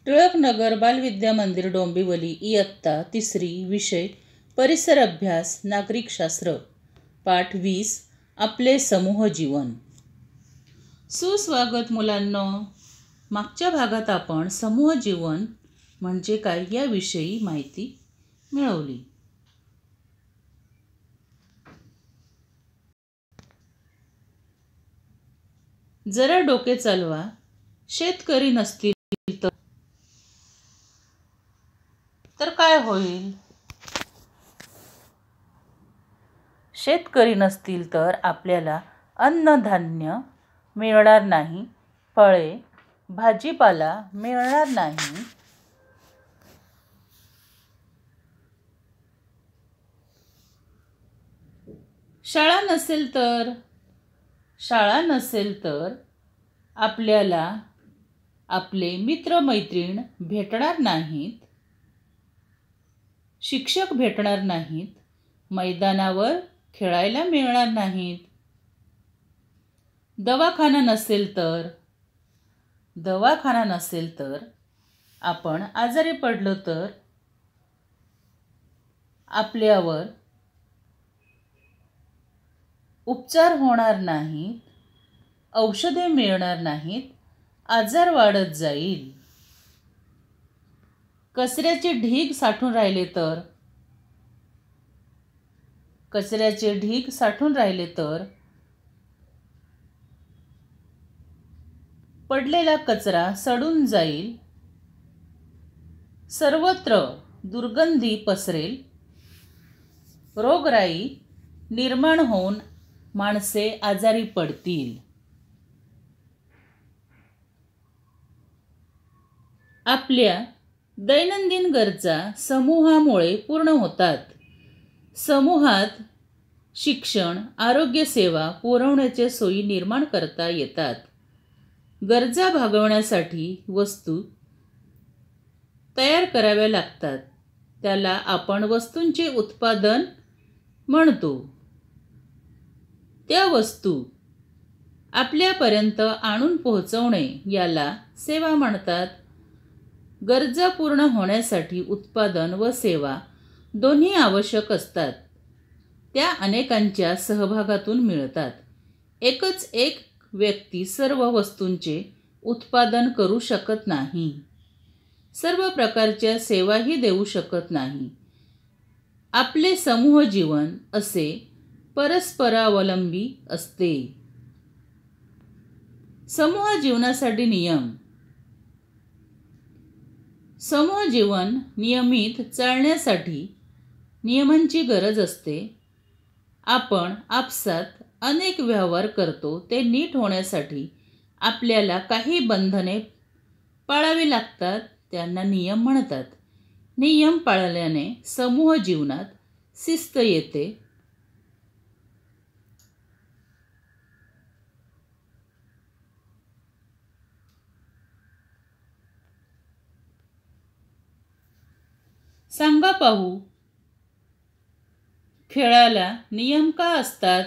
टिळकनगर बालविद्या मंदिर डोंबिवली इयत्ता 3री विषय परिसर अभ्यास नागरिकशास्त्र पाठ 20 आपले समूह जीवन। सुस्वागत मुलांनो, मागच्या भागात आपण समूह जीवन म्हणजे काय याविषयी माहिती मिळवली। जरा डोके चालवा, शेतकरी नसतील तर काय होईल? शेतकरी नसतील तर आपल्याला अन्नधान्य मिळणार नाही, फळे भाजीपाला मिळणार नाही, शाळा नसेल तर आपल्याला आपले मित्रमैत्रीण भेटणार नाहीत, शिक्षक भेटणार नाहीत, मैदानावर खेळायला मिळणार नाहीत, दवाखाना नसेल तर आपण आजारी पडलो तर आपल्यावर उपचार होणार नाहीत, औषधे मिळणार नाहीत, आजार वाढत जाईल। कचऱ्याचे ढीग साठून राहिले तर पडलेला कचरा सडून जाईल, सर्वत्र दुर्गंधी पसरेल, रोगराई निर्माण होऊन माणसे आजारी पडतील। आपल्या दैनंदिन गरजा समूहामुळे पूर्ण होतात। समूहात शिक्षण, आरोग्य सेवा पुरवण्याच्या सोयी निर्माण करता येतात। गरजा भागवण्यासाठी वस्तू तयार कराव्या लागतात, त्याला आपण वस्तूंचे उत्पादन म्हणतो। त्या वस्तू आपल्यापर्यंत आणून पोहोचवणे याला सेवा म्हणतात। गरजा पूर्ण होण्यासाठी उत्पादन व सेवा दोन्ही आवश्यक असतात, त्या अनेकांच्या सहभागातून मिळतात। एकच एक व्यक्ती सर्व वस्तूंचे उत्पादन करू शकत नाही, सर्व प्रकारच्या सेवाही देऊ शकत नाही। आपले समूह जीवन असे परस्परावलंबी असते। समूह जीवनासाठी नियम। समूह जीवन नियमित चालण्यासाठी नियमांची गरज असते। आपण आपसात अनेक व्यवहार करतो, ते नीट होण्यासाठी आपल्याला काही बंधने पाळावी लागतात, त्यांना नियम म्हणतात। नियम पाळल्याने समूह जीवनात शिस्त येते, सांगा पाहू, खेळाला नियम का असतात?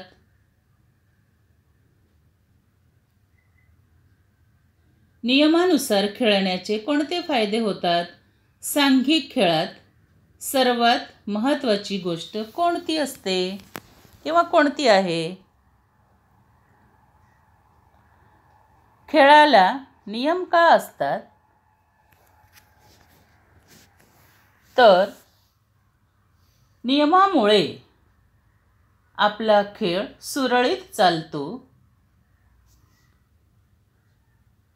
नियमानुसार खेळण्याचे कोणते फायदे होतात? सांघिक खेळात सर्वात महत्त्वाची गोष्ट कोणती असते किंवा कोणती आहे? खेळाला नियम का असतात? तर नियमामुळे आपला खेळ सुरळीत चालतो।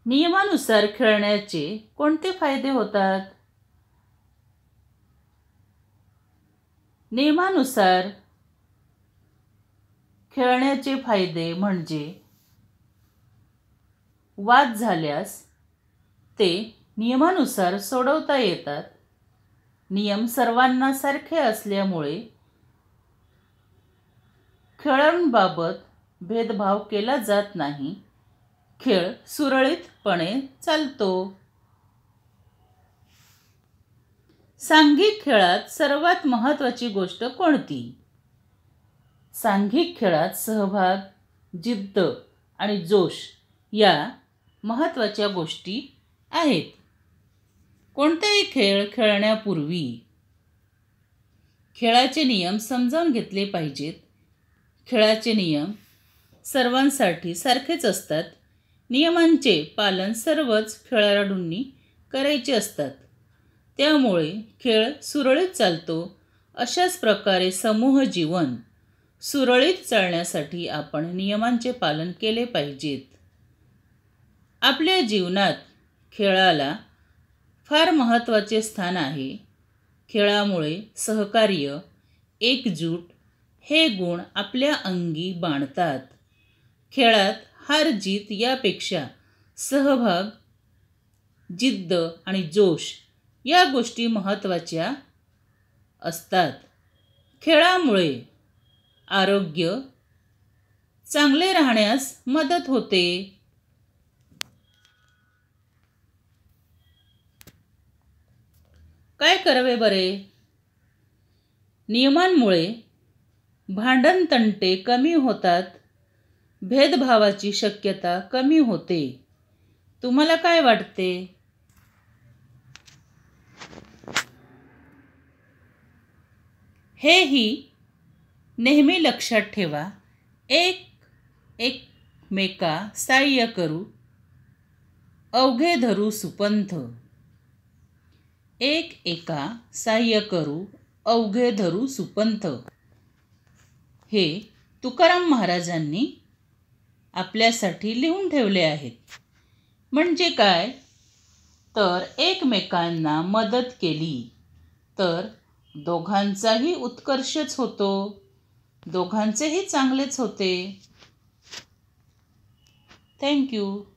नियमानुसार खेळण्याचे कोणते फायदे होतात? नियमानुसार खेळण्याचे फायदे म्हणजे वाद झाल्यास ते नियमानुसार सोडवता येतात। नियम सर्वांना सारखे असल्यामुळे खेळांबाबत भेदभाव केला जात नाही, खेळ सुरळीतपणे चालतो। सांघिक खेळात सर्वात महत्त्वाची गोष्ट कोणती? सांघिक खेळात सहभाग, जिद्द आणि जोश या महत्त्वाच्या गोष्टी आहेत। कोणतेही खेळ खेळण्यापूर्वी खेळाचे नियम समजावून घेतले पाहिजेत. खेळाचे नियम सर्वांसाठी सारखेच असतात. नियमांचे पालन सर्वच खेळाडूंनी करायचे असतात. त्यामुळे खेळ सुरळीत चालतो. अशाच प्रकारे समूह जीवन सुरळीत चालण्यासाठी आपण नियमांचे पालन केले पाहिजेत. आपल्या जीवनात खेळाला फार महत्त्वाचे स्थान आहे. खेळामुळे सहकार्य, एकजूट हे गुण आपल्या अंगी बाणतात. खेळात हार जीत यापेक्षा सहभाग, जिद्द आणि जोश या गोष्टी महत्त्वाच्या असतात. खेळामुळे आरोग्य चांगले राहण्यास मदत होते. काय करावे बरे? नियमांमुळे भांडणतंटे कमी होतात. भेदभावाची शक्यता कमी होते. तुम्हाला काय वाटते? हेही नेहमी लक्षात ठेवा. एकमेका सहाय्य करू, अवघे धरू सुपंथ. एका सहाय्य करू, अवघे धरू सुपंथ. हे तुकाराम महाराजांनी आपल्यासाठी लिहून ठेवले आहेत. म्हणजे काय? तर एकमेकांना मदत केली तर दोघांचाही उत्कर्षच होतो, दोघांचेही चांगलेच होते. थँक्यू.